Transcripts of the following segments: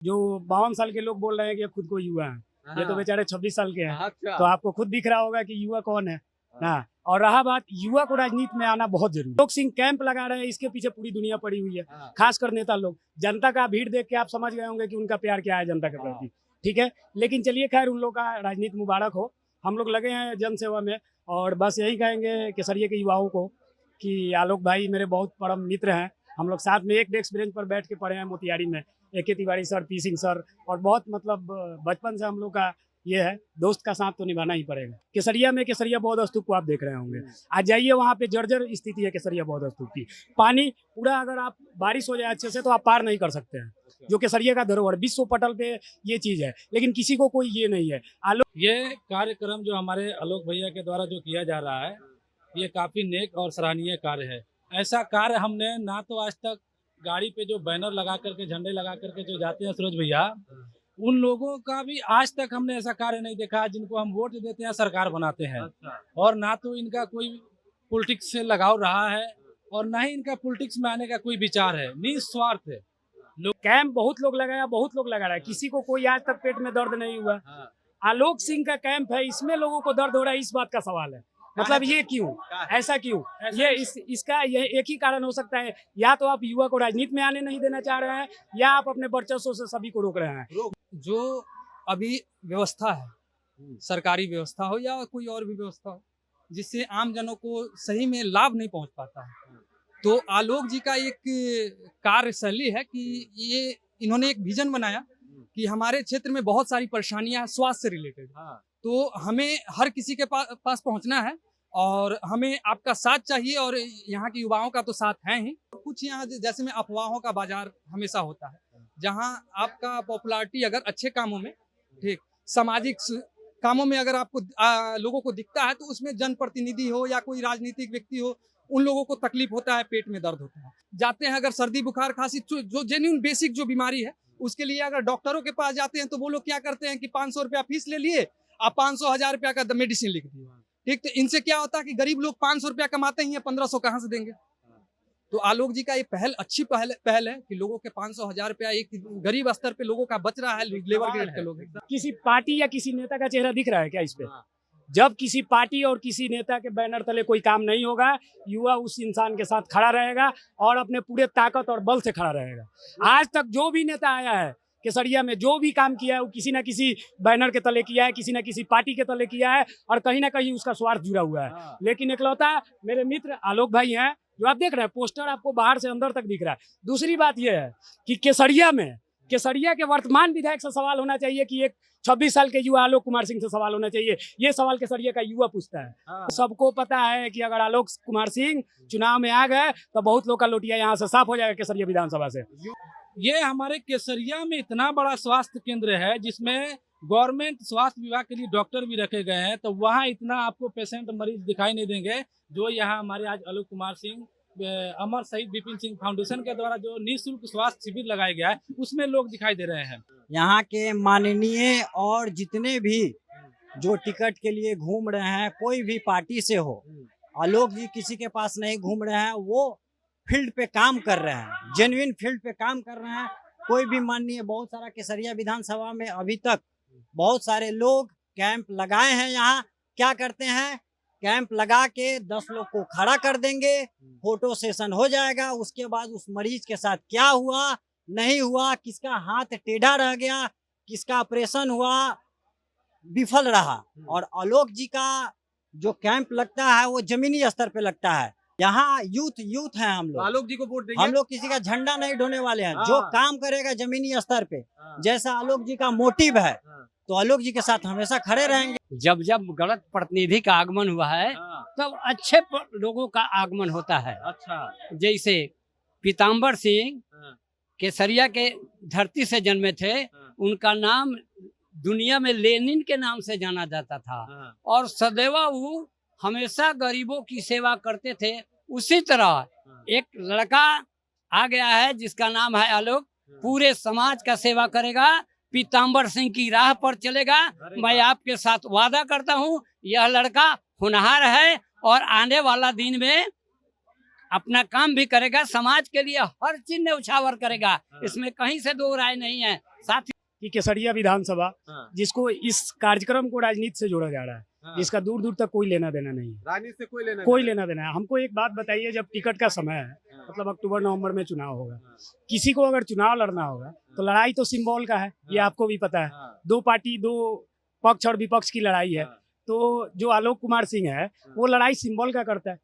जो 52 साल के लोग बोल रहे हैं कि ये खुद को युवा है, ये तो हाँ। बेचारे 26 साल के हैं। अच्छा। तो आपको खुद दिख रहा होगा कि युवा कौन है ना। और रहा बात, युवा को राजनीति में आना बहुत जरूरी है। लोग सिंह कैंप लगा रहे हैं, इसके पीछे पूरी दुनिया पड़ी हुई है, हाँ। खासकर नेता लोग। जनता का भीड़ देख के आप समझ गए होंगे कि उनका प्यार क्या है जनता के प्रति, ठीक है। लेकिन चलिए खैर, उन लोग का राजनीति मुबारक हो। हम लोग लगे हैं जन सेवा में, और बस यही कहेंगे केसरिया के युवाओं को कि आलोक भाई मेरे बहुत परम मित्र हैं। हम लोग साथ में एक डेस्क बेंच पर बैठ के पढ़े हैं मोतिहारी में, AK Tiwari sir, P Singh sir, और बहुत मतलब बचपन से हम लोग का ये है, दोस्त का साथ तो निभाना ही पड़ेगा। केसरिया में केसरिया बौद्ध स्तूप को आप देख रहे होंगे, आज जाइए वहाँ पे जर्जर स्थिति है केसरिया बौद्ध स्तूप की। पानी पूरा, अगर आप बारिश हो जाए अच्छे से तो आप पार नहीं कर सकते हैं, जो केसरिया का धरोहर विश्व पटल पे ये चीज़ है, लेकिन किसी को कोई ये नहीं है। आलोक, ये कार्यक्रम जो हमारे आलोक भैया के द्वारा जो किया जा रहा है, ये काफ़ी नेक और सराहनीय कार्य है। ऐसा कार्य हमने ना तो आज तक गाड़ी पे जो बैनर लगा करके, झंडे लगा करके जो जाते हैं सूरज भैया, उन लोगों का भी आज तक हमने ऐसा कार्य नहीं देखा जिनको हम वोट देते हैं, सरकार बनाते हैं। और ना तो इनका कोई पॉलिटिक्स से लगाव रहा है, और ना ही इनका पॉलिटिक्स में आने का कोई विचार है, निस्वार्थ है। कैंप बहुत लोग लगाया, बहुत लोग लगा रहा है, किसी को कोई आज तक पेट में दर्द नहीं हुआ। आलोक सिंह का कैंप है, इसमें लोगों को दर्द हो रहा है, इस बात का सवाल है। मतलब ये क्यों, ऐसा क्यों? ये इसका ये एक ही कारण हो सकता है, या तो आप युवा को राजनीति में आने नहीं देना चाह रहे हैं, या आप अपने वर्चस्व से सभी को रोक रहे हैं। जो अभी व्यवस्था है, सरकारी व्यवस्था हो या कोई और भी व्यवस्था हो, जिससे आम जनों को सही में लाभ नहीं पहुंच पाता है, तो आलोक जी का एक कार्यशैली है कि ये इन्होंने एक विजन बनाया कि हमारे क्षेत्र में बहुत सारी परेशानियां स्वास्थ्य से रिलेटेड, तो हमें हर किसी के पास पहुंचना है, और हमें आपका साथ चाहिए, और यहाँ के युवाओं का तो साथ है ही। कुछ यहाँ जैसे में अफवाहों का बाजार हमेशा होता है, जहाँ आपका पॉपुलैरिटी अगर अच्छे कामों में, ठीक, सामाजिक कामों में अगर आपको लोगों को दिखता है, तो उसमें जनप्रतिनिधि हो या कोई राजनीतिक व्यक्ति हो, उन लोगों को तकलीफ होता है, पेट में दर्द होता है। जाते हैं अगर सर्दी बुखार खांसी, जो जेन्युइन बेसिक जो बीमारी है, उसके लिए अगर डॉक्टरों के पास जाते हैं, तो वो लोग क्या करते हैं कि 500 रुपया फीस ले लिए, आप 500-1000 रुपया का मेडिसिन लिख दिए, ठीक। तो इनसे क्या होता है कि गरीब लोग 500 रुपया कमाते ही 1500 कहाँ से देंगे? तो आलोक जी का ये अच्छी पहल है कि लोगों के 500-1000 रुपया एक गरीब स्तर पे लोगों का बच रहा है, लेबर ग्रेड के लोग। किसी पार्टी या किसी नेता का चेहरा दिख रहा है क्या इस पे? जब किसी पार्टी और किसी नेता के बैनर तले कोई काम नहीं होगा, युवा उस इंसान के साथ खड़ा रहेगा और अपने पूरे ताकत और बल से खड़ा रहेगा। आज तक जो भी नेता आया है केसरिया में, जो भी काम किया है, वो किसी ना किसी बैनर के तले किया है, किसी ना किसी पार्टी के तले किया है, और कहीं ना कहीं उसका स्वार्थ जुड़ा हुआ है। लेकिन इकलौता मेरे मित्र आलोक भाई हैं, जो आप देख रहे हैं, पोस्टर आपको बाहर से अंदर तक दिख रहा है। दूसरी बात यह है कि केसरिया के वर्तमान विधायक से सवाल होना चाहिए कि एक 26 साल के युवा आलोक कुमार सिंह से सवाल होना चाहिए। ये सवाल केसरिया का युवा पूछता है। सबको पता है कि अगर आलोक कुमार सिंह चुनाव में आ गए तो बहुत लोग का लोटिया यहाँ से साफ हो जाएगा केसरिया विधानसभा से। ये हमारे केसरिया में इतना बड़ा स्वास्थ्य केंद्र है, जिसमें गवर्नमेंट स्वास्थ्य विभाग के लिए डॉक्टर भी रखे गए हैं, तो वहाँ इतना आपको पेशेंट मरीज दिखाई नहीं देंगे जो यहाँ हमारे आज आलोक कुमार सिंह अमर शहीद विपिन सिंह फाउंडेशन के द्वारा जो निःशुल्क स्वास्थ्य शिविर लगाया गया है, उसमें लोग दिखाई दे रहे हैं। यहाँ के माननीय और जितने भी जो टिकट के लिए घूम रहे हैं, कोई भी पार्टी से हो, आलोक जी किसी के पास नहीं घूम रहे हैं, वो फील्ड पे काम कर रहे हैं, जेन्युइन फील्ड पे काम कर रहे हैं। कोई भी माननीय, बहुत सारा केसरिया विधानसभा में अभी तक बहुत सारे लोग कैंप लगाए हैं। यहाँ क्या करते हैं, कैंप लगा के 10 लोग को खड़ा कर देंगे, फोटो सेशन हो जाएगा, उसके बाद उस मरीज के साथ क्या हुआ नहीं हुआ, किसका हाथ टेढ़ा रह गया, किसका ऑपरेशन हुआ, विफल रहा। और आलोक जी का जो कैंप लगता है वो जमीनी स्तर पे लगता है। यहाँ यूथ है हम लोग, आलोक जी को वोट देंगे। हम लोग किसी का झंडा नहीं ढोने वाले हैं। जो काम करेगा जमीनी स्तर पे, जैसा आलोक जी का मोटिव है, तो आलोक जी के साथ हमेशा खड़े रहेंगे। जब जब गलत प्रतिनिधि का आगमन हुआ है, तब अच्छे लोगों का आगमन होता है। अच्छा, जैसे पीताम्बर सिंह केसरिया के धरती से जन्मे थे, उनका नाम दुनिया में लेनिन के नाम से जाना जाता था, और सदैव वो हमेशा गरीबों की सेवा करते थे। उसी तरह एक लड़का आ गया है जिसका नाम है आलोक, पूरे समाज का सेवा करेगा, पीताम्बर सिंह की राह पर चलेगा। मैं आपके साथ वादा करता हूँ, यह लड़का होनहार है और आने वाला दिन में अपना काम भी करेगा, समाज के लिए हर चीज न्यौछावर करेगा, इसमें कहीं से दो राय नहीं है। साथ ही कि केसरिया विधानसभा, हाँ, जिसको इस कार्यक्रम को राजनीति से जोड़ा जा रहा है, हाँ, जिसका दूर दूर तक कोई लेना देना नहीं है, राजनीति से कोई कोई लेना देना है। हमको एक बात बताइए, जब टिकट का समय है, हाँ, मतलब अक्टूबर नवंबर में चुनाव होगा, हाँ, किसी को अगर चुनाव लड़ना होगा तो लड़ाई तो सिंबल का है, ये हाँ, आपको भी पता है। हाँ, दो पार्टी, दो पक्ष और विपक्ष की लड़ाई है। हाँ, तो जो आलोक कुमार सिंह है वो लड़ाई सिंबल का करता है।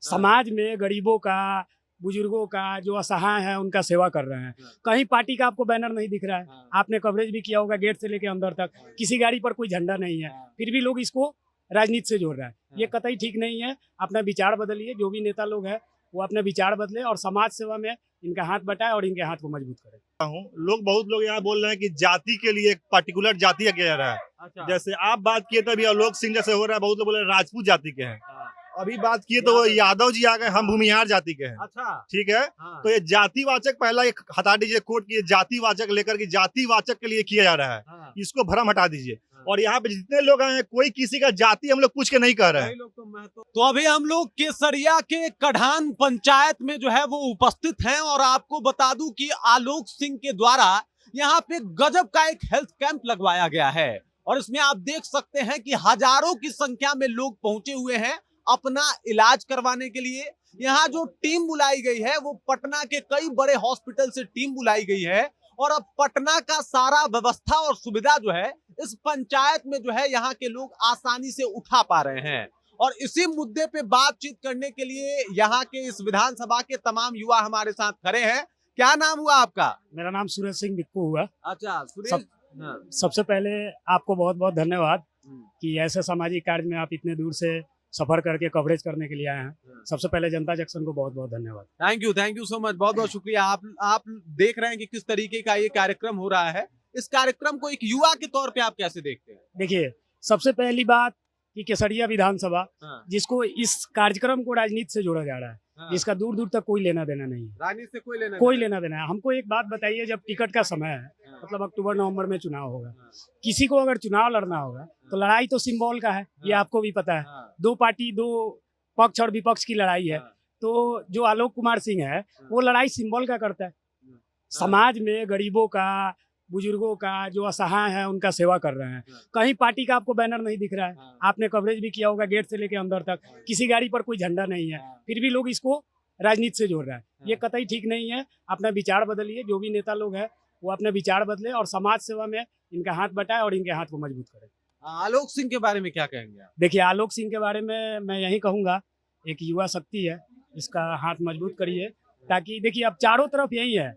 समाज में गरीबों का, बुजुर्गों का, जो असहाय है उनका सेवा कर रहे हैं। हाँ। कहीं पार्टी का आपको बैनर नहीं दिख रहा है, हाँ, आपने कवरेज भी किया होगा गेट से लेके अंदर तक, किसी गाड़ी पर कोई झंडा नहीं है, हाँ, फिर भी लोग इसको राजनीति से जोड़ रहा है। ये हाँ। कतई ठीक नहीं है। अपना विचार बदलिए, जो भी नेता लोग हैं वो अपने विचार बदले और समाज सेवा में इनका हाथ बटाए और इनके हाथ को मजबूत करें। बहुत लोग यहाँ बोल रहे हैं कि जाति के लिए एक पर्टिकुलर जाति किया जा रहा है। अच्छा, जैसे आप बात किए तो अभी आलोक सिंह जैसे हो रहा है, बहुत लोग बोल रहे हैं राजपूत जाति के हैं। हाँ, अभी बात किए तो वो यादव जी आ गए, हम भूमिहार जाति के हैं। अच्छा, ठीक है, हाँ, तो ये जातिवाचक पहला एक हटा दीजिए कोर्ट की, जातिवाचक लेकर के जातिवाचक के लिए किया जा रहा है, हाँ, इसको भ्रम हटा दीजिए। हाँ। और यहाँ पे जितने लोग आए हैं कोई किसी का जाति हम लोग पूछ के नहीं कह रहे हैं। कई लोग तो अभी हम लोग केसरिया के कढ़ान पंचायत में जो है वो उपस्थित हैं और आपको बता दूं कि आलोक सिंह के द्वारा यहाँ पे गजब का एक हेल्थ कैंप लगवाया गया है और इसमें आप देख सकते हैं कि हजारों की संख्या में लोग पहुंचे हुए हैं अपना इलाज करवाने के लिए। यहाँ जो टीम बुलाई गई है वो पटना के कई बड़े हॉस्पिटल से टीम बुलाई गई है और अब पटना का सारा व्यवस्था और सुविधा जो है इस पंचायत में जो है यहाँ के लोग आसानी से उठा पा रहे हैं। और इसी मुद्दे पे बातचीत करने के लिए यहाँ के इस विधानसभा के तमाम युवा हमारे साथ खड़े हैं। क्या नाम हुआ आपका? मेरा नाम सूरज सिंह बिक्कू हुआ। अच्छा, हाँ। सबसे पहले आपको बहुत बहुत धन्यवाद कि ऐसे सामाजिक कार्य में आप इतने दूर से सफर करके कवरेज करने के लिए आए हैं। सबसे पहले जनता जंक्शन को बहुत बहुत धन्यवाद। थैंक यू सो मच, बहुत बहुत शुक्रिया। आप देख रहे हैं कि किस तरीके का ये कार्यक्रम हो रहा है। इस कार्यक्रम को एक युवा के तौर पे आप कैसे देखते हैं? देखिए, सबसे पहली बात कि केसरिया विधानसभा, हाँ, जिसको इस कार्यक्रम को राजनीति से जोड़ा जा रहा है, हाँ, जिसका दूर दूर तक कोई लेना देना नहीं है, राजनीति से कोई लेना देना है। हमको एक बात बताइए, जब टिकट का समय है, हाँ, मतलब अक्टूबर नवंबर में चुनाव होगा, हाँ, किसी को अगर चुनाव लड़ना होगा तो लड़ाई तो सिंबल का है, ये हाँ, आपको भी पता है। हाँ, दो पार्टी, दो पक्ष और विपक्ष की लड़ाई है। हाँ, तो जो आलोक कुमार सिंह है वो लड़ाई सिंबल का करता है। समाज में गरीबों का, बुजुर्गों का, जो असहाय है उनका सेवा कर रहे हैं। हाँ। कहीं पार्टी का आपको बैनर नहीं दिख रहा है, हाँ, आपने कवरेज भी किया होगा गेट से लेके अंदर तक, हाँ, किसी गाड़ी पर कोई झंडा नहीं है, हाँ, फिर भी लोग इसको राजनीति से जोड़ रहा है। ये हाँ। कतई ठीक नहीं है। अपना विचार बदलिए, जो भी नेता लोग हैं वो अपने विचार बदले और समाज सेवा में इनका हाथ बटाए और इनके हाथ को मजबूत करें। आलोक सिंह के बारे में क्या कहेंगे आप? देखिए, आलोक सिंह के बारे में मैं यही कहूँगा, एक युवा शक्ति है, इसका हाथ मजबूत करिए। ताकि देखिए, अब चारों तरफ यही है,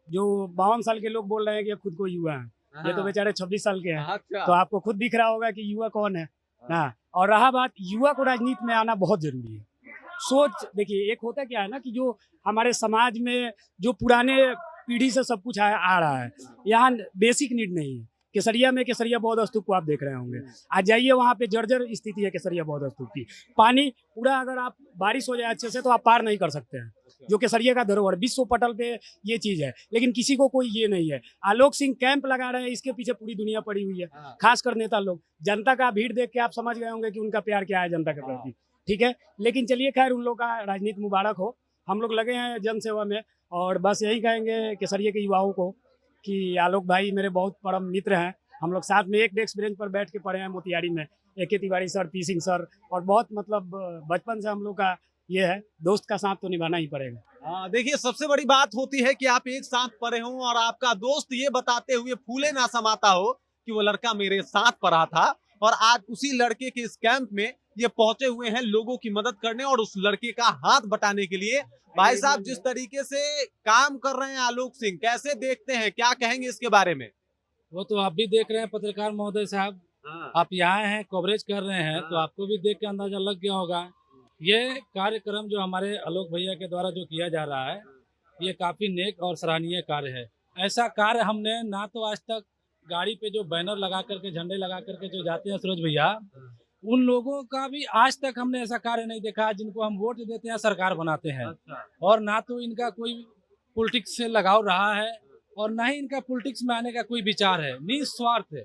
जो 52 साल के लोग बोल रहे हैं कि खुद को युवा हैं, ये तो बेचारे 26 साल के हैं। अच्छा, तो आपको खुद दिख रहा होगा कि युवा कौन है ना। और रहा बात, युवा को राजनीति में आना बहुत जरूरी है। सोच देखिए, एक होता क्या है ना कि जो हमारे समाज में जो पुराने पीढ़ी से सब कुछ आ रहा है, यहाँ बेसिक नीड नहीं है। केसरिया में केसरिया बौद्ध स्तूप को आप देख रहे होंगे, आज जाइए वहाँ पे जर्जर स्थिति है केसरिया बौद्ध स्तूप की। पानी पूरा, अगर आप बारिश हो जाए अच्छे से तो आप पार नहीं कर सकते हैं, जो केसरिया का धरोहर विश्व पटल पे ये चीज़ है। लेकिन किसी को कोई ये नहीं है। आलोक सिंह कैंप लगा रहे हैं, इसके पीछे पूरी दुनिया पड़ी हुई है, हाँ, खासकर नेता लोग। जनता का भीड़ देख के आप समझ गए होंगे कि उनका प्यार क्या है जनता के प्रति। ठीक है, लेकिन चलिए खैर, उन लोग का राजनीति मुबारक हो। हम लोग लगे हैं जन सेवा में और बस यही कहेंगे केसरिया के युवाओं को कि आलोक भाई मेरे बहुत परम मित्र हैं। हम लोग साथ में एक डेस्क बेंच पर बैठ के पढ़े हैं मोतिहारी में, AK Tiwari sir, P Singh sir, और बहुत मतलब बचपन से हम लोग का ये है, दोस्त का साथ तो निभाना ही पड़ेगा। हाँ, देखिए, सबसे बड़ी बात होती है कि आप एक साथ पढ़े हों और आपका दोस्त ये बताते हुए फूले ना समाता हो कि वो लड़का मेरे साथ पढ़ा था और आज उसी लड़के के इस कैंप में ये पहुंचे हुए हैं लोगों की मदद करने और उस लड़के का हाथ बटाने के लिए। भाई साहब, जिस तरीके से काम कर रहे हैं आलोक सिंह, कैसे देखते हैं, क्या कहेंगे इसके बारे में? वो तो आप भी देख रहे हैं पत्रकार महोदय साहब, हाँ, आप यहाँ हैं, कवरेज कर रहे हैं, तो हाँ। आपको भी देख के अंदाजा लग गया होगा। ये कार्यक्रम जो हमारे आलोक भैया के द्वारा जो किया जा रहा है, ये काफी नेक और सराहनीय कार्य है। ऐसा कार्य हमने ना तो आज तक गाड़ी पे जो बैनर लगा करके, झंडे लगा करके जो जाते हैं सूरज भैया, उन लोगों का भी आज तक हमने ऐसा कार्य नहीं देखा जिनको हम वोट देते हैं, सरकार बनाते हैं। अच्छा, और ना तो इनका कोई पॉलिटिक्स से लगाव रहा है और ना ही इनका पॉलिटिक्स में आने का कोई विचार है। निस्वार्थ है,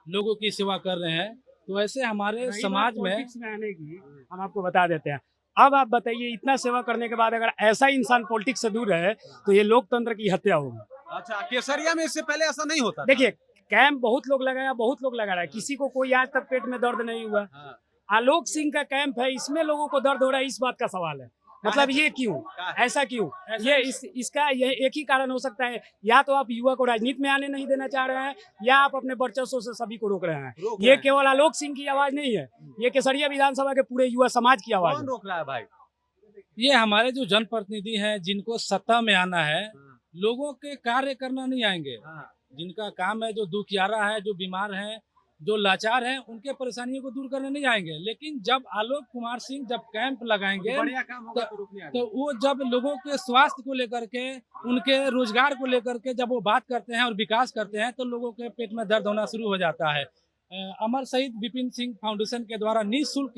लोगों की सेवा कर रहे हैं। तो ऐसे हमारे समाज में आने की हम आपको बता देते हैं, अब आप बताइए, इतना सेवा करने के बाद अगर ऐसा इंसान पॉलिटिक्स से दूर रहे तो ये लोकतंत्र की हत्या होगी। अच्छा, केसरिया में इससे पहले ऐसा नहीं होता था? देखिए, कैंप बहुत लोग लगाया, बहुत लोग लगा रहा है, किसी को कोई आज तक पेट में दर्द नहीं हुआ। हाँ। आलोक सिंह का कैंप है, इसमें लोगों को दर्द हो रहा है, इस बात का सवाल है। मतलब ये क्यों, ऐसा क्यों? ये इसका ये एक ही कारण हो सकता है, या तो आप युवा को राजनीति में आने नहीं देना चाह रहे हैं, या आप अपने वर्चस्व से सभी को रोक रहे हैं। ये केवल आलोक सिंह की आवाज नहीं है, ये केसरिया विधानसभा के पूरे युवा समाज की आवाज कौन रोक रहा है भाई? ये हमारे जो जनप्रतिनिधि हैं, जिनको सत्ता में आना है, लोगों के कार्य करना नहीं आएंगे। जिनका काम है, जो दुखियारा है, जो बीमार है, जो लाचार हैं, उनके परेशानियों को दूर करने नहीं आएंगे। लेकिन जब आलोक कुमार सिंह जब कैंप लगाएंगे बढ़िया काम होगा तो रुकने आएंगे। तो वो जब लोगों के स्वास्थ्य को लेकर के, उनके रोजगार को लेकर के जब वो बात करते हैं और विकास करते हैं, तो लोगों के पेट में दर्द होना शुरू हो जाता है। अमर शहीद विपिन सिंह फाउंडेशन के द्वारा निःशुल्क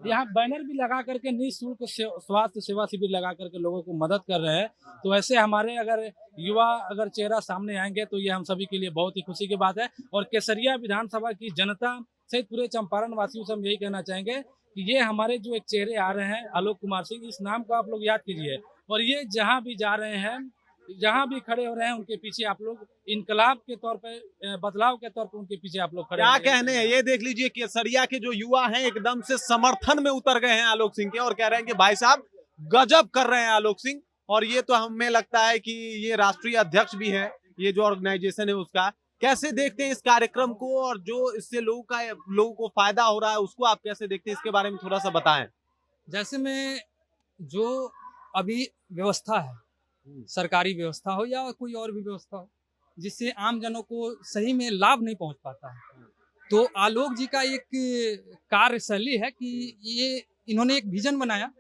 यहाँ बैनर भी लगा करके निःशुल्क स्वास्थ्य सेवा शिविर लगा करके लोगों को मदद कर रहे हैं। तो ऐसे हमारे अगर युवा अगर चेहरा सामने आएंगे तो ये हम सभी के लिए बहुत ही खुशी की बात है। और केसरिया विधानसभा की जनता सहित पूरे चंपारण वासियों से हम यही कहना चाहेंगे कि ये हमारे जो एक चेहरे आ रहे हैं, आलोक कुमार सिंह, इस नाम को आप लोग याद कीजिए। और ये जहाँ भी जा रहे हैं, जहाँ भी खड़े हो रहे हैं, उनके पीछे आप लोग इनकलाब के तौर पे, बदलाव के तौर पे उनके पीछे आप लोग खड़े। क्या कहने हैं, ये देख लीजिए केसरिया के जो युवा हैं एकदम से समर्थन में उतर गए हैं आलोक सिंह के, और कह रहे हैं कि भाई साहब गजब कर रहे हैं आलोक सिंह। और ये तो हमें लगता है कि ये राष्ट्रीय अध्यक्ष भी है, ये जो ऑर्गेनाइजेशन है उसका। कैसे देखते हैं इस कार्यक्रम को, और जो इससे लोगों को फायदा हो रहा है उसको आप कैसे देखते हैं, इसके बारे में थोड़ा सा बताएं। जैसे में जो अभी व्यवस्था है, सरकारी व्यवस्था हो या कोई और भी व्यवस्था हो, जिससे आम जनों को सही में लाभ नहीं पहुंच पाता है, तो आलोक जी का एक कार्यशैली है कि ये इन्होंने एक विजन बनाया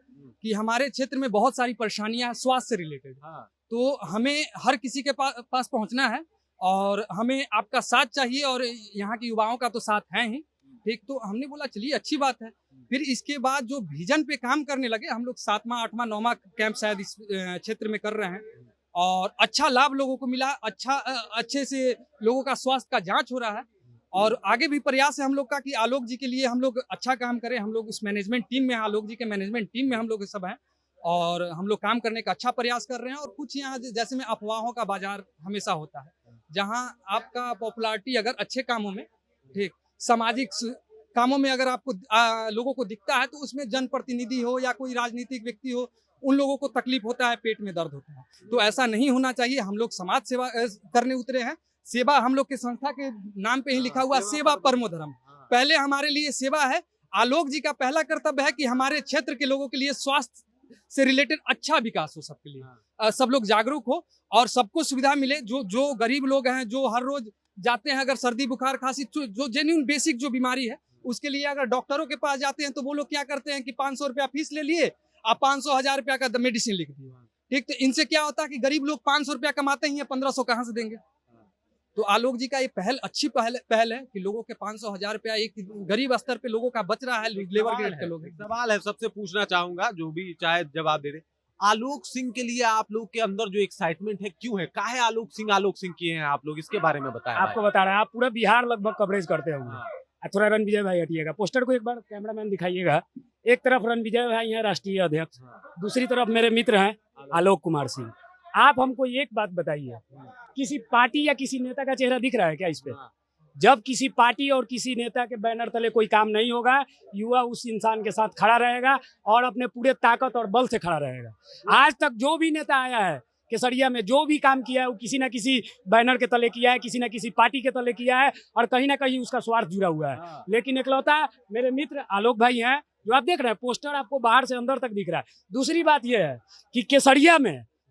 कि हमारे क्षेत्र में बहुत सारी परेशानियां स्वास्थ्य से रिलेटेड, तो हमें हर किसी के पास पहुंचना है और हमें आपका साथ चाहिए, और यहाँ के युवाओं का तो साथ है ही, ठीक। तो हमने बोला चलिए अच्छी बात है। फिर इसके बाद जो विजन पे काम करने लगे, हम लोग 7वां 8वां 9वां कैंप शायद इस क्षेत्र में कर रहे हैं, और अच्छा लाभ लोगों को मिला, अच्छे से लोगों का स्वास्थ्य का जांच हो रहा है। और आगे भी प्रयास है हम लोग का कि आलोक जी के लिए हम लोग अच्छा काम करें। हम लोग उस मैनेजमेंट टीम में, आलोक जी के मैनेजमेंट टीम में हम लोग सब हैं, और हम लोग काम करने का अच्छा प्रयास कर रहे हैं। और कुछ यहाँ जैसे में अफवाहों का बाजार हमेशा होता है, जहाँ आपका पॉपुलैरिटी अगर अच्छे कामों में, ठीक, सामाजिक कामों में अगर आपको लोगों को दिखता है, तो उसमें जनप्रतिनिधि हो या कोई राजनीतिक व्यक्ति हो, उन लोगों को तकलीफ होता है, पेट में दर्द होता है। तो ऐसा नहीं होना चाहिए। हम लोग समाज सेवा करने उतरे हैं। सेवा हम लोग के संस्था के नाम पे ही लिखा हुआ, सेवा परमो धर्म। पहले हमारे लिए सेवा है। आलोक जी का पहला कर्तव्य है कि हमारे क्षेत्र के लोगों के लिए स्वास्थ्य से रिलेटेड अच्छा विकास हो, सबके लिए सब लोग जागरूक हो और सबको सुविधा मिले। जो गरीब लोग हैं, जो हर रोज जाते हैं, अगर सर्दी बुखार खांसी, जो जेन्युइन बेसिक जो बीमारी है, उसके लिए अगर डॉक्टरों के पास जाते हैं तो वो लोग क्या करते हैं कि 500 रुपया फीस ले लिए, आप 500-1000 रुपया का मेडिसिन लिख दिए, ठीक। तो इनसे क्या होता है कि गरीब लोग 500 रुपया कमाते ही हैं, 1500 कहाँ से देंगे। तो आलोक जी का ये अच्छी पहल है कि लोगों के 500-1000 रुपया एक गरीब स्तर पे लोगों का बच रहा है, लेबर ग्रेड के लोग। सवाल है, सबसे पूछना चाहूंगा, जो भी चाहे जवाब दे दे। आलोक सिंह के लिए आप लोग के अंदर जो एक्साइटमेंट है, क्यों है, काहे आलोक सिंह किए हैं आप लोग, इसके बारे में बताएं। आपको बता रहे हैं, आप पूरा बिहार लगभग कवरेज करते होंगे। थोड़ा रणविजय भाई हटिएगा, पोस्टर को एक बार कैमरामैन दिखाइएगा। एक तरफ रणविजय भाई हैं, राष्ट्रीय अध्यक्ष, दूसरी तरफ मेरे मित्र हैं आलोक कुमार सिंह। आप हमको एक बात बताइए, किसी पार्टी या किसी नेता का चेहरा दिख रहा है क्या इस पे? जब किसी पार्टी और किसी नेता के बैनर तले कोई काम नहीं होगा, युवा उस इंसान के साथ खड़ा रहेगा और अपने पूरे ताकत और बल से खड़ा रहेगा। आज तक जो भी नेता आया है केसरिया में, जो भी काम किया है, वो किसी ना किसी बैनर के तले किया है, किसी ना किसी पार्टी के तले किया है, और कहीं ना कहीं उसका स्वार्थ जुड़ा हुआ है। लेकिन इकलौता मेरे मित्र आलोक भाई हैं, जो आप देख रहे हैं, पोस्टर आपको बाहर से अंदर तक दिख रहा है। दूसरी बात यह है कि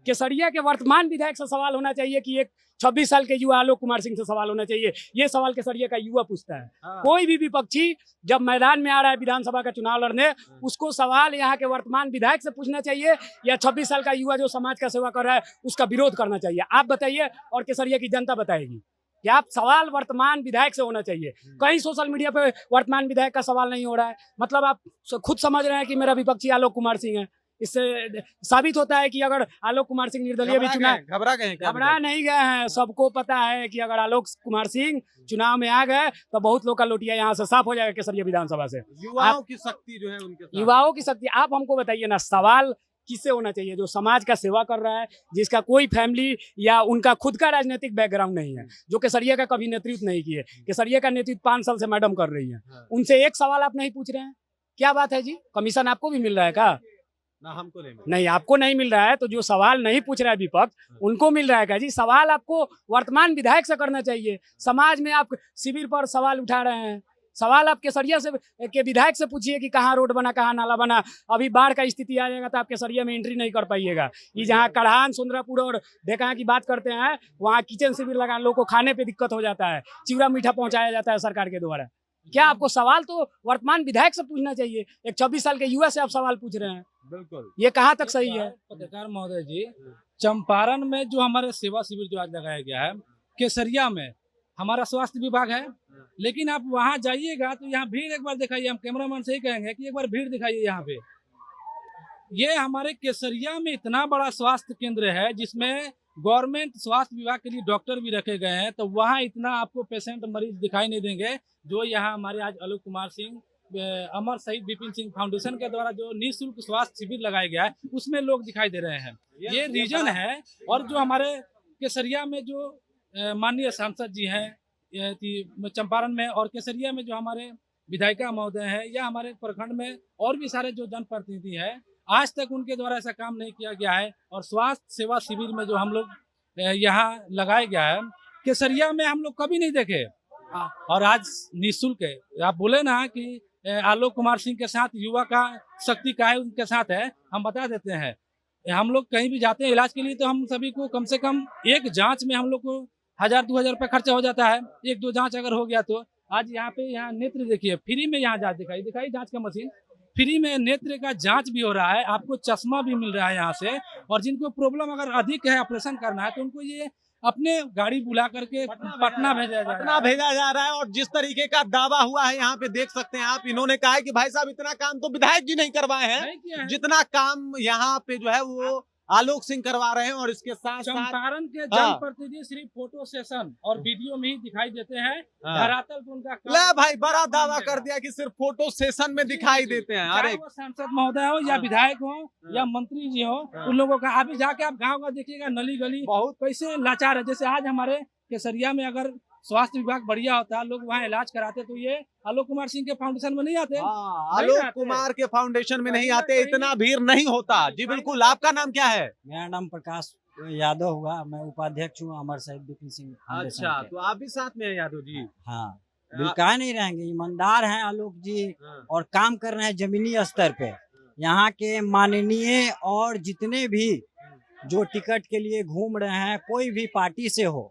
केसरिया के वर्तमान विधायक से सवाल होना चाहिए कि एक 26 साल के युवा आलोक कुमार सिंह से सवाल होना चाहिए। ये सवाल केसरिया का युवा पूछता है। कोई भी विपक्षी जब मैदान में आ रहा है विधानसभा का चुनाव लड़ने, उसको सवाल यहाँ के वर्तमान विधायक से पूछना चाहिए, या 26 साल का युवा जो समाज का सेवा कर रहा है उसका विरोध करना चाहिए। आप बताइए और केसरिया की जनता बताएगी कि आप सवाल वर्तमान विधायक से होना चाहिए। कहीं सोशल मीडिया पे वर्तमान विधायक का सवाल नहीं हो रहा है, मतलब आप खुद समझ रहे हैं कि मेरा विपक्षी आलोक कुमार सिंह है। इससे साबित होता है कि अगर आलोक कुमार सिंह निर्दलीय भी चुनाव घबरा गए हैं क्या घबरा नहीं गए हैं। सबको पता है कि अगर आलोक कुमार सिंह चुनाव में आ गए तो बहुत लोग का लोटिया यहाँ से साफ हो जाएगा केसरिया विधानसभा से। युवाओं की शक्ति जो है उनके साथ। युवाओं की शक्ति, आप हमको बताइए ना, सवाल किससे होना चाहिए? जो समाज का सेवा कर रहा है, जिसका कोई फैमिली या उनका खुद का राजनीतिक बैकग्राउंड नहीं है, जो केसरिया का कभी नेतृत्व नहीं किए। केसरिया का नेतृत्व 5 साल से मैडम कर रही है, उनसे एक सवाल आप नहीं पूछ रहे हैं, क्या बात है जी? कमीशन आपको भी मिल रहा है क्या? ना हमको नहीं मिला। नहीं, आपको नहीं मिल रहा है तो जो सवाल नहीं पूछ रहा है विपक्ष, उनको मिल रहा है क्या जी? सवाल आपको वर्तमान विधायक से करना चाहिए। समाज में आप शिविर पर सवाल उठा रहे हैं, सवाल आप केसरिया से के विधायक से पूछिए कि कहाँ रोड बना, कहाँ नाला बना। अभी बाढ़ का स्थिति आ जाएगा तो आप केसरिया में एंट्री नहीं कर पाइएगा। ये जहाँ कड़हान, सुंदरापुर और ढेकान की बात करते हैं, वहाँ किचन शिविर लगा, लोगों को खाने पे दिक्कत हो जाता है, चिवड़ा मीठा पहुँचाया जाता है सरकार के द्वारा। क्या आपको सवाल तो वर्तमान विधायक से पूछना चाहिए? एक 24 साल के युवा से आप सवाल पूछ रहे हैं, बिल्कुल। ये कहाँ तक सही है? पत्रकार महोदय जी, चंपारण में जो हमारे सेवा शिविर जो आज लगाया गया है, केसरिया में हमारा स्वास्थ्य विभाग है, लेकिन आप वहां जाइएगा तो यहाँ भीड़ एक बार दिखाइए। हम कैमरामैन से ही कहेंगे कि एक बार भीड़ दिखाइए यहाँ पे। ये हमारे केसरिया में इतना बड़ा स्वास्थ्य केंद्र है जिसमें गवर्नमेंट स्वास्थ्य विभाग के लिए डॉक्टर भी रखे गए हैं, तो वहाँ इतना आपको पेशेंट मरीज दिखाई नहीं देंगे जो यहाँ हमारे आज आलोक कुमार सिंह, अमर शहीद विपिन सिंह फाउंडेशन के द्वारा जो निःशुल्क स्वास्थ्य शिविर लगाया गया है उसमें लोग दिखाई दे रहे हैं। ये रीजन है। और जो हमारे केसरिया में जो माननीय सांसद जी हैं चंपारण में, और केसरिया में जो हमारे विधायिका महोदय हैं, या हमारे प्रखंड में और भी सारे जो जनप्रतिनिधि हैं, आज तक उनके द्वारा ऐसा काम नहीं किया गया है। और स्वास्थ्य सेवा शिविर में जो हम लोग यहाँ लगाया गया है, केसरिया में हम लोग कभी नहीं देखे, और आज निःशुल्क है। आप बोले ना कि आलोक कुमार सिंह के साथ युवा का शक्ति का है, उनके साथ है, हम बता देते हैं। हम लोग कहीं भी जाते हैं इलाज के लिए तो हम सभी को कम से कम एक जांच में हम लोग को 1000-2000 रुपये खर्चा हो जाता है। 1-2 जांच अगर हो गया तो आज यहाँ नेत्र देखिए, फ्री में यहाँ जांच दिखाई जांच का मशीन फ्री में नेत्र का जांच भी हो रहा है, आपको चश्मा भी मिल रहा है यहाँ से। और जिनको प्रॉब्लम अगर अधिक है, ऑपरेशन करना है, तो उनको ये अपने गाड़ी बुला करके पटना भेजा जा रहा है। और जिस तरीके का दावा हुआ है यहाँ पे देख सकते हैं आप, इन्होंने कहा है कि भाई साहब इतना काम तो विधायक जी नहीं करवाए हैं, जितना काम यहाँ पे जो है वो आलोक सिंह करवा रहे हैं। और इसके साथ चंपारण के जनप्रतिनिधि सिर्फ फोटो सेशन और वीडियो में ही दिखाई देते हैं, धरातल पर उनका ले भाई बड़ा दावा कर दिया कि सिर्फ फोटो सेशन में दिखाई देते हैं। अरे वो सांसद महोदय हो या विधायक हो या मंत्री जी हो, उन लोगों का अभी जाके आप गाँव का देखिएगा, नली गली बहुत कैसे लाचार है। जैसे आज हमारे केसरिया में अगर स्वास्थ्य विभाग बढ़िया होता, लोग वहाँ इलाज कराते, तो ये आलोक कुमार सिंह के फाउंडेशन में नहीं आते। आलोक कुमार के फाउंडेशन में नहीं आते, इतना भीड़ नहीं होता। जी बिल्कुल। आपका नाम क्या है? मेरा नाम प्रकाश यादव हुआ, मैं उपाध्यक्ष हूँ अमर शहीद विपिन सिंह फाउंडेशन अच्छा, के। तो आप भी साथ में हैं यादव जी? हाँ, बिल्कुल नहीं रहेंगे, ईमानदार हैं आलोक जी और काम कर रहे हैं जमीनी स्तर पे। यहाँ के माननीय और जितने भी जो टिकट के लिए घूम रहे हैं, कोई भी पार्टी से हो,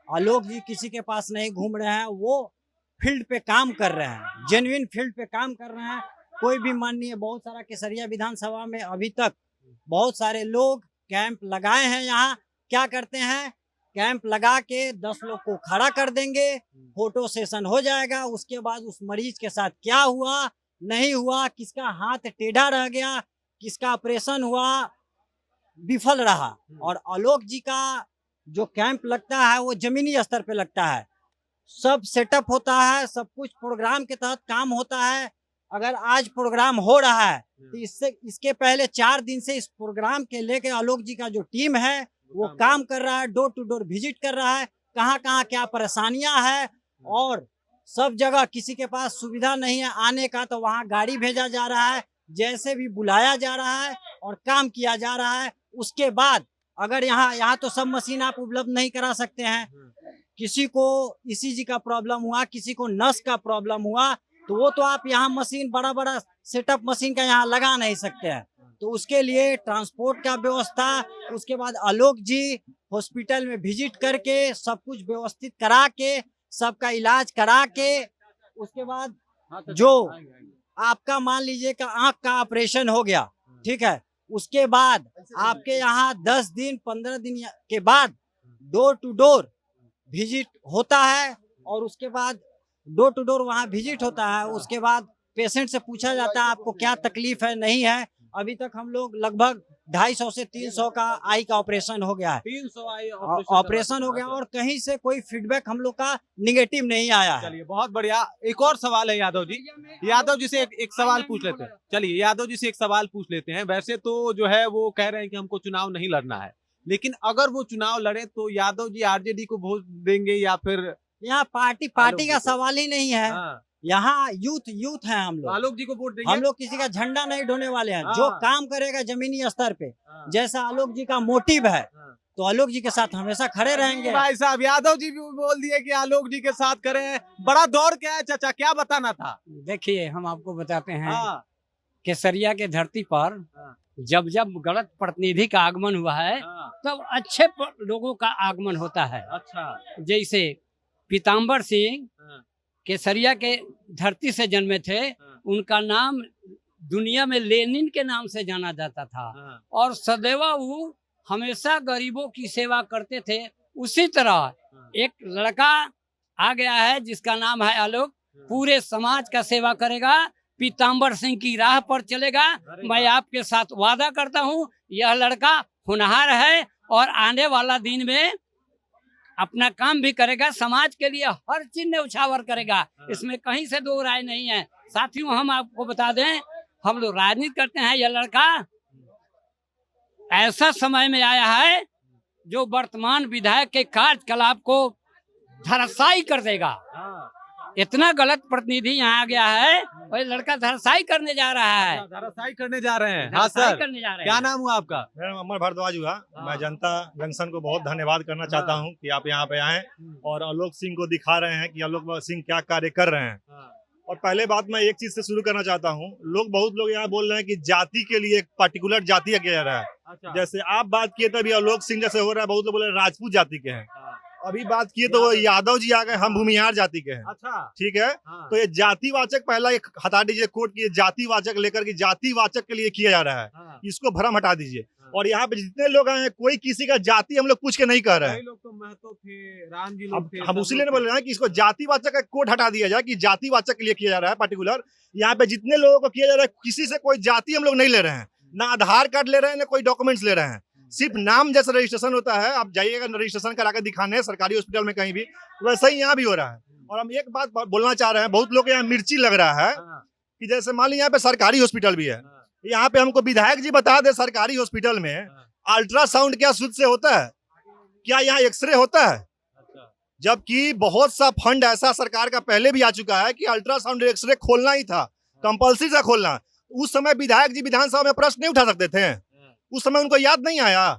आलोक जी किसी के पास नहीं घूम रहे हैं, वो फील्ड पे काम कर रहे हैं, जेन्युइन फील्ड पे काम कर रहे हैं। कोई भी माननीय, बहुत सारा केसरिया विधानसभा में अभी तक बहुत सारे लोग कैंप लगाए हैं। यहाँ क्या करते हैं, कैंप लगा के 10 लोग को खड़ा कर देंगे, फोटो सेशन हो जाएगा, उसके बाद उस मरीज के साथ क्या हुआ नहीं हुआ, किसका हाथ टेढ़ा रह गया, किसका ऑपरेशन हुआ, विफल रहा। और आलोक जी का जो कैंप लगता है वो जमीनी स्तर पे लगता है, सब सेटअप होता है, सब कुछ प्रोग्राम के तहत काम होता है। अगर आज प्रोग्राम हो रहा है तो इसके पहले 4 दिन से इस प्रोग्राम के लेके आलोक जी का जो टीम है वो काम कर रहा है, डोर टू डोर विजिट कर रहा है, कहाँ कहाँ क्या परेशानियां है। और सब जगह किसी के पास सुविधा नहीं है आने का, तो वहाँ गाड़ी भेजा जा रहा है, जैसे भी बुलाया जा रहा है और काम किया जा रहा है। उसके बाद अगर यहाँ तो सब मशीन आप उपलब्ध नहीं करा सकते हैं, किसी को ईसीजी का प्रॉब्लम हुआ, किसी को नस का प्रॉब्लम हुआ, तो वो तो आप यहाँ मशीन बड़ा सेटअप मशीन का यहाँ लगा नहीं सकते हैं। तो उसके लिए ट्रांसपोर्ट का व्यवस्था, उसके बाद आलोक जी हॉस्पिटल में विजिट करके सब कुछ व्यवस्थित करा के, सबका इलाज करा के, उसके बाद जो आपका मान लीजिए कि आँख का ऑपरेशन हो गया, ठीक है, उसके बाद आपके यहाँ 10 दिन 15 दिन के बाद डोर टू डोर विजिट होता है। और उसके बाद डोर टू डोर वहाँ विजिट होता है, उसके बाद पेशेंट से पूछा जाता है आपको क्या तकलीफ है नहीं है, अभी तक हम लोग लगभग 250 से 300 का आई का ऑपरेशन हो गया है। 300 आई ऑपरेशन हो गया और कहीं से कोई फीडबैक हम लोग का निगेटिव नहीं आया है। चलिए बहुत बढ़िया। एक और सवाल है यादव जी। यादव जी से एक सवाल पूछ लेते हैं। चलिए यादव जी से एक सवाल पूछ लेते हैं। वैसे तो जो है वो कह रहे हैं कि हमको चुनाव नहीं लड़ना है, लेकिन अगर वो चुनाव लड़े तो यादव जी आरजेडी को वोट देंगे या फिर? यहाँ पार्टी का सवाल ही नहीं है। हाँ। यहाँ यूथ है हम लोग। आलोक जी को वोट देंगे? हम लोग किसी का झंडा नहीं ढोने वाले हैं। हाँ। जो काम करेगा जमीनी स्तर पे, हाँ। जैसा आलोक जी का मोटिव है, हाँ। तो आलोक जी के साथ हमेशा खड़े रहेंगे। भाई साहब यादव जी भी बोल दिए कि आलोक जी के साथ करें। बड़ा दौर क्या है चाचा, क्या बताना था? देखिए हम आपको बताते हैं, हाँ। केसरिया के धरती पर हाँ। जब जब गलत प्रतिनिधि का आगमन हुआ है हाँ। तब अच्छे लोगों का आगमन होता है। अच्छा। जैसे पीताम्बर सिंह हाँ। केसरिया के धरती से जन्मे थे, हाँ। उनका नाम दुनिया में लेनिन के नाम से जाना जाता था हाँ। और सदैव वो हमेशा गरीबों की सेवा करते थे। उसी तरह एक लड़का आ गया है जिसका नाम है आलोक, पूरे समाज का सेवा करेगा, पीताम्बर सिंह की राह पर चलेगा। मैं आपके साथ वादा करता हूँ यह लड़का होनहार है और आने वाला दिन में अपना काम भी करेगा, समाज के लिए हर चीज न्यौछावर करेगा, इसमें कहीं से दो राय नहीं है। साथियों हम आपको बता दें, हम लोग राजनीति करते हैं, यह लड़का ऐसा समय में आया है जो वर्तमान विधायक के कार्यकलाप को धराशायी कर देगा। इतना गलत प्रतिनिधि यहाँ आ गया है और लड़का धराशायी करने जा रहा है। धराशायी करने जा रहे हैं। हाँ धराशायी सर, करने जा रहे क्या हैं। नाम हुआ आपका? मेरा नाम अमर भारद्वाज हुआ। मैं जनता जंक्शन को बहुत धन्यवाद करना चाहता हूं कि आप यहाँ पे आए और आलोक सिंह को दिखा रहे हैं कि आलोक सिंह क्या कार्य कर रहे हैं। और पहले बात मैं एक चीज से शुरू करना चाहता हूँ। बहुत लोग यहाँ बोल रहे हैं कि जाति के लिए एक पर्टिकुलर जाति किया जा रहा है। अच्छा। जैसे आप बात किए तभी आलोक सिंह जैसे हो रहा है, बहुत लोग बोल रहे हैं राजपूत जाति के हैं। अभी बात किए तो वो यादव जी आ गए, हम भूमिहार जाति के हैं। अच्छा। ठीक है। हाँ। तो ये जातिवाचक पहला एक हटा दीजिए कोर्ट की, जातिवाचक लेकर के जातिवाचक के लिए किया जा रहा है। हाँ। इसको भ्रम हटा दीजिए। और यहाँ पे जितने लोग आए हैं कोई किसी का जाति हम लोग पूछ के नहीं कर रहे हैं। कई लोग तो महतो थे, राम जी लोग थे। हम उसीलिए बोल रहे हैं कि इसको जातिवाचक का कोड हटा दिया जाए कि जातिवाचक के लिए किया जा रहा है पर्टिकुलर। यहाँ पे जितने लोगों को किया जा रहा है किसी से कोई जाति हम लोग नहीं ले रहे हैं, ना आधार कार्ड ले रहे हैं, ना कोई डॉक्यूमेंट्स ले रहे हैं। सिर्फ नाम जैसा रजिस्ट्रेशन होता है, आप जाइएगा रजिस्ट्रेशन करा के दिखाने सरकारी हॉस्पिटल में कहीं भी, वैसा ही यहाँ भी हो रहा है। और हम एक बात बोलना चाह रहे हैं, बहुत लोग यहाँ मिर्ची लग रहा है कि जैसे मान लीजिए यहाँ पे सरकारी हॉस्पिटल भी है, यहाँ पे हमको विधायक जी बता दे सरकारी हॉस्पिटल में अल्ट्रासाउंड क्या शुद्ध से होता है? क्या यहाँ एक्सरे होता है? जबकि बहुत सा फंड ऐसा सरकार का पहले भी आ चुका है कि अल्ट्रासाउंड एक्सरे खोलना ही था, कंपल्सरी था खोलना। उस समय विधायक जी विधानसभा में प्रश्न नहीं उठा सकते थे? उस समय उनको याद नहीं आया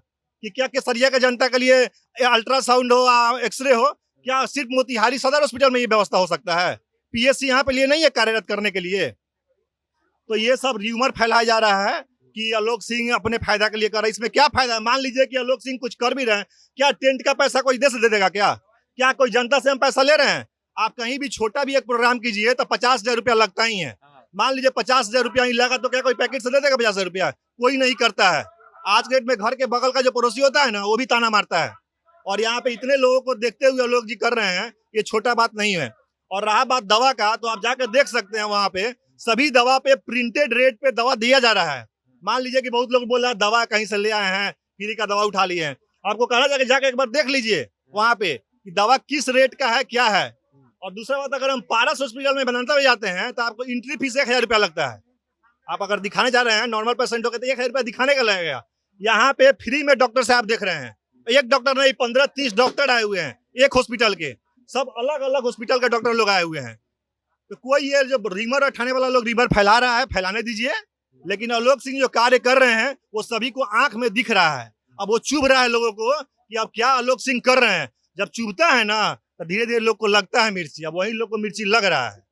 कि क्या केसरिया के जनता के लिए अल्ट्रासाउंड हो, एक्सरे हो? क्या सिर्फ मोतिहारी सदर हॉस्पिटल में ये व्यवस्था हो सकता है? पीएससी यहाँ पे लिए नहीं है कार्यरत करने के लिए? तो ये सब र्यूमर फैलाया जा रहा है कि आलोक सिंह अपने फायदा के लिए कर रहे हैं। इसमें क्या फायदा है? मान लीजिए कि आलोक सिंह कुछ कर भी रहे हैं, क्या टेंट का पैसा कोई दे से दे देगा? क्या कोई जनता से हम पैसा ले रहे हैं? आप कहीं भी छोटा भी एक प्रोग्राम कीजिए तो 50,000 रुपया लगता ही है। मान लीजिए 50,000 रुपया ही लगा तो क्या कोई पैकेट से दे देगा 50,000 रुपया? कोई नहीं करता है। आज के डेट में घर के बगल का जो पड़ोसी होता है ना, वो भी ताना मारता है। और यहाँ पे इतने लोगों को देखते हुए आलोक जी कर रहे हैं, ये छोटा बात नहीं है। और रहा बात दवा का, तो आप जाकर देख सकते हैं वहाँ पे सभी दवा पे प्रिंटेड रेट पे दवा दिया जा रहा है। मान लीजिए कि बहुत लोग बोल रहे हैं दवा कहीं से ले आए हैं, फ्री का दवा उठा लिए हैं। आपको कहना चाहिए जाके एक बार देख लीजिए वहाँ पे कि दवा किस रेट का है, क्या है। और दूसरा बात, अगर हम पारस हॉस्पिटल में बनाते हुए जाते हैं तो आपको एंट्री फीस 1,000 रुपया लगता है। आप अगर दिखाने जा रहे हैं नॉर्मल पेशेंट हो गए तो 1,000 रुपया दिखाने का लगेगा। यहाँ पे फ्री में डॉक्टर साहब देख रहे हैं। एक डॉक्टर नहीं, 15-30 डॉक्टर आए हुए हैं एक हॉस्पिटल के, सब अलग अलग हॉस्पिटल के डॉक्टर लोग आए हुए हैं। तो कोई ये जो रिमर उठाने वाला लोग रिमर फैला रहा है, फैलाने दीजिए। लेकिन आलोक सिंह जो कार्य कर रहे हैं वो सभी को आंख में दिख रहा है। अब वो चुभ रहा है लोगों को कि अब क्या आलोक सिंह कर रहे हैं। जब चुभता है ना तो धीरे धीरे लोग को लगता है मिर्ची, अब वही लोग को मिर्ची लग रहा है।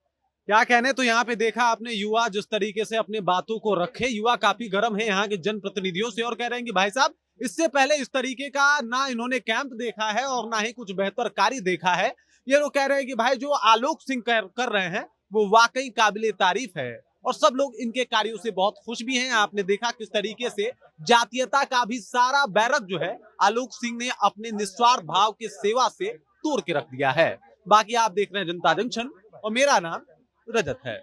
क्या कहने, तो यहाँ पे देखा आपने युवा जिस तरीके से अपने बातों को रखे, युवा काफी गर्म है यहाँ के जनप्रतिनिधियों से और कह रहे हैं कि भाई साहब इससे पहले इस तरीके का ना इन्होंने कैंप देखा है और ना ही कुछ बेहतर कार्य देखा है। ये लोग कह रहे हैं कि भाई जो आलोक सिंह कर रहे हैं वो वाकई काबिले तारीफ है और सब लोग इनके कार्यों से बहुत खुश भी हैं। आपने देखा किस तरीके से जातीयता का भी सारा बैरक जो है आलोक सिंह ने अपने निस्वार्थ भाव की सेवा से तोड़ के रख दिया है। बाकी आप देख रहे हैं जनता जंक्शन और मेरा नाम रजत है।